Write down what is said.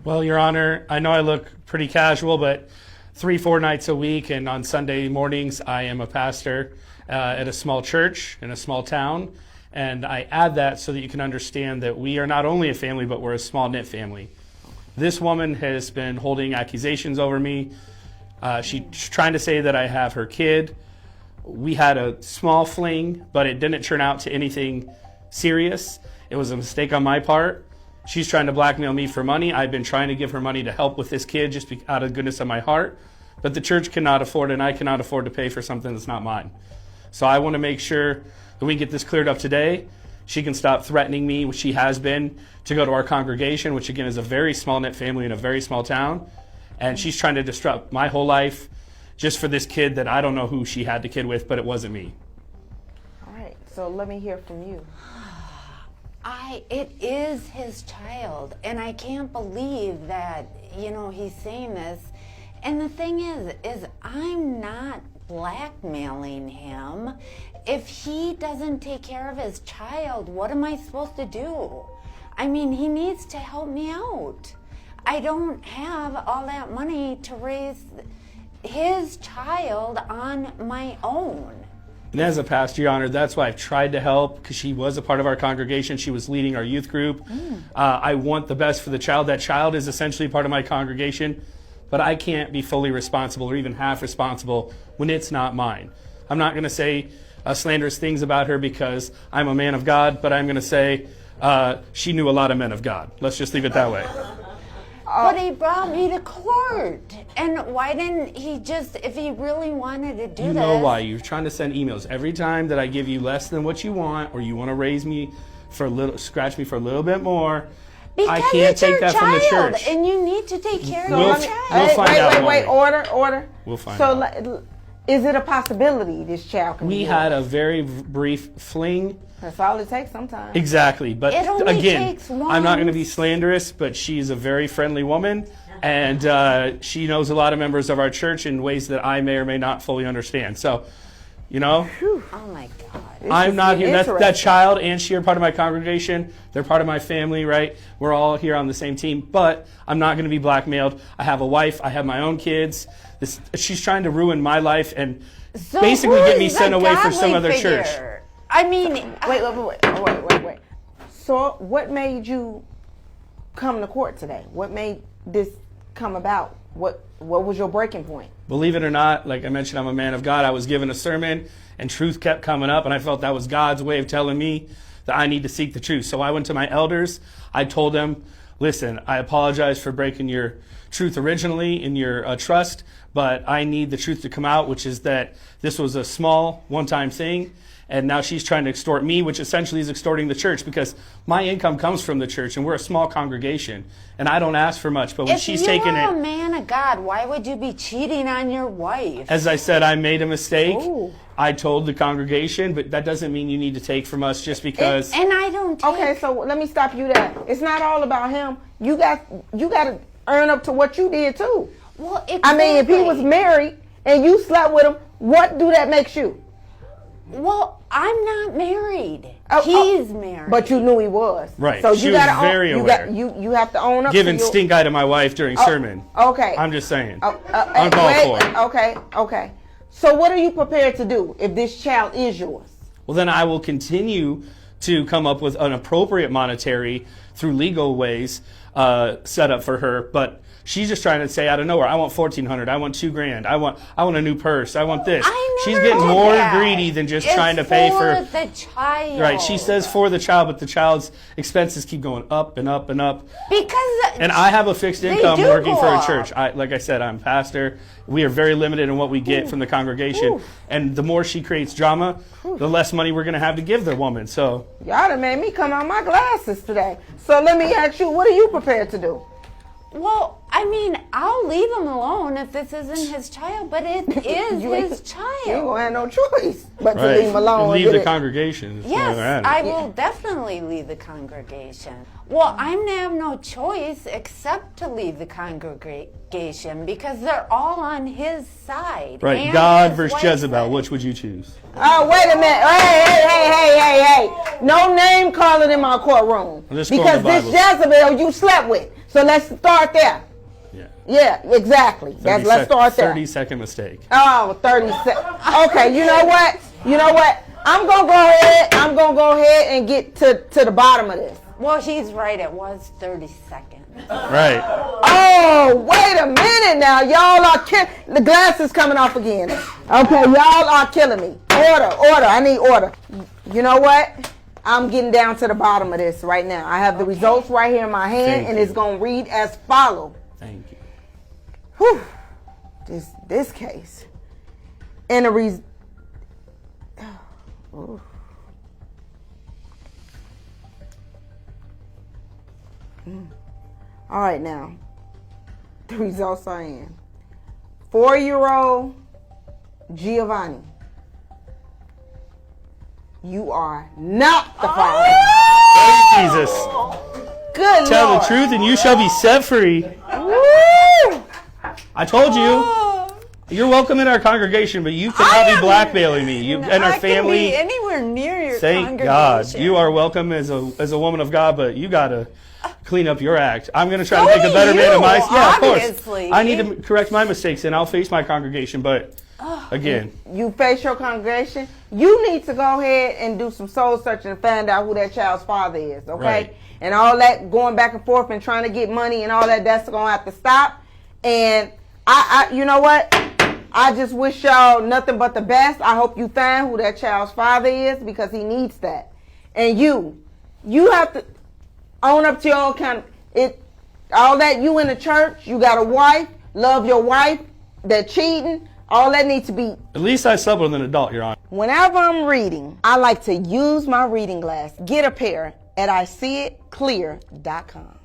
Well, Your Honor, I know I look pretty casual, but 3-4 nights a week and on Sunday mornings, I am a pastor at a small church in a small town. And I add that so that you can understand that we are not only a family, but we're a small-knit family. This woman has been holding accusations over me. She's trying to say that I have her kid. We had a small fling, but it didn't turn out to anything serious. It was a mistake on my part. She's trying to blackmail me for money. I've been trying to give her money to help with this kid just out of the goodness of my heart. But the church cannot afford it, and I cannot afford to pay for something that's not mine. So I want to make sure that we get this cleared up today. She can stop threatening me, which she has been, to go to our congregation, which again is a very small-knit family in a very small town. And she's trying to disrupt my whole life just for this kid that I don't know who she had the kid with, but it wasn't me. All right, so let me hear from you. It is his child, and I can't believe that, he's saying this. And the thing is I'm not blackmailing him. If he doesn't take care of his child, what am I supposed to do? I mean, he needs to help me out. I don't have all that money to raise his child on my own. And as a pastor, Your Honor, that's why I've tried to help, because she was a part of our congregation. She was leading our youth group. I want the best for the child. That child is essentially part of my congregation, but I can't be fully responsible or even half responsible when it's not mine. I'm not going to say slanderous things about her because I'm a man of God, but I'm going to say she knew a lot of men of God. Let's just leave it that way. But he brought me to court. And why didn't he just, if he really wanted to do this? You know why. You're trying to send emails. Every time that I give you less than what you want, or you want to raise me for a little, scratch me for a little bit more, because I can't take that from the church. And you need to take care of We'll your find child. out. Wait, order. We'll find out. So is it a possibility this child can be yours? had a very brief fling. That's all it takes sometimes. Exactly. But It only again, takes one. I'm not going to be slanderous, but she's a very friendly woman, and she knows a lot of members of our church in ways that I may or may not fully understand. So, Oh my God. I'm not here. That child and she are part of my congregation. They're part of my family, right? We're all here on the same team, but I'm not going to be blackmailed. I have a wife. I have my own kids. She's trying to ruin my life and So basically who get me is sent the away for some godly other figure? church. I mean, Wait. So what made you come to court today? What made this come about? What was your breaking point? Believe it or not, like I mentioned, I'm a man of God. I was given a sermon and truth kept coming up, and I felt that was God's way of telling me that I need to seek the truth. So I went to my elders. I told them, listen, I apologize for breaking your truth originally in your trust, but I need the truth to come out, which is that this was a small one-time thing. And now she's trying to extort me, which essentially is extorting the church, because my income comes from the church and we're a small congregation and I don't ask for much. But when she's taking it, if you were a man of God, why would you be cheating on your wife? as I said, I made a mistake. Ooh. I told the congregation, but that doesn't mean you need to take from us just because. And I don't take... Okay, so let me stop you there. It's not all about him. You got to earn up to what you did too. Well, exactly. I mean, if he was married and you slept with him, what do that makes you? Well, I'm not married. Oh, He's married. But you knew he was. Right. So She you was gotta very aware. You have to own up Giving to your... stink eye to my wife during sermon. Okay. I'm just saying. Uncalled for. Okay. So what are you prepared to do if this child is yours? Well, then I will continue to come up with an appropriate monetary through legal ways set up for her. But she's just trying to say out of nowhere, I want $1,400. I want $2,000. I want a new purse. I want this. She's getting more greedy than just trying to pay for the child. Right. She says for the child, but the child's expenses keep going up and up and up. And I have a fixed income working for a church. Like I said, I'm a pastor. We are very limited in what we get from the congregation. And the more she creates drama, the less money we're going to have to give the woman. So Y'all done made me come out my glasses today. So let me ask you, what are you prepared to do? Well, I mean, I'll leave him alone if this isn't his child, but it is his child. You ain't gonna have no choice but to right. leave him alone. Leave the congregation. Yes, I will definitely leave the congregation. Well, I'm going to have no choice except to leave the congregation because they're all on his side. Right, and God his versus wife's Jezebel. side. Which would you choose? Oh, wait a minute. Hey. No name calling in my courtroom. Let's Because go in the this Jezebel you slept with. So let's start there. Yeah, exactly. Let's start there. 30-second mistake. Oh, 30 seconds. Okay, you know what? I'm going to go ahead and get to the bottom of this. Well, he's right. It was 30 seconds. Right. Oh, wait a minute now. Y'all are the glass is coming off again. Okay, y'all are killing me. Order. I need order. You know what? I'm getting down to the bottom of this right now. I have the results right here in my hand, and it's going to read as follows. Thank you. Whew. This case. And the All right, now. The results are in. 4-year-old Giovanni. You are not the father. Praise Jesus. Good Tell Lord. the truth and you shall be set free. Woo! I told you. You're welcome in our congregation, but you cannot be blackmailing me. And our family. Can be anywhere near your Thank congregation. God. You are welcome as a woman of God, but you got to clean up your act. I'm going to try to make a better man of myself. Yeah, of course. Obviously. I need to correct my mistakes, and I'll face my congregation, but again. You face your congregation. You need to go ahead and do some soul searching and find out who that child's father is, okay? Right. And all that going back and forth and trying to get money and all that's going to have to stop. And I you know what? I just wish y'all nothing but the best. I hope you find who that child's father is because he needs that. And you have to own up to your own kind of all that. You in the church, you got a wife, love your wife, that cheating, all that needs to be. At least I slept with an adult, Your Honor. Whenever I'm reading, I like to use my reading glass. Get a pair at ISeeItClear.com.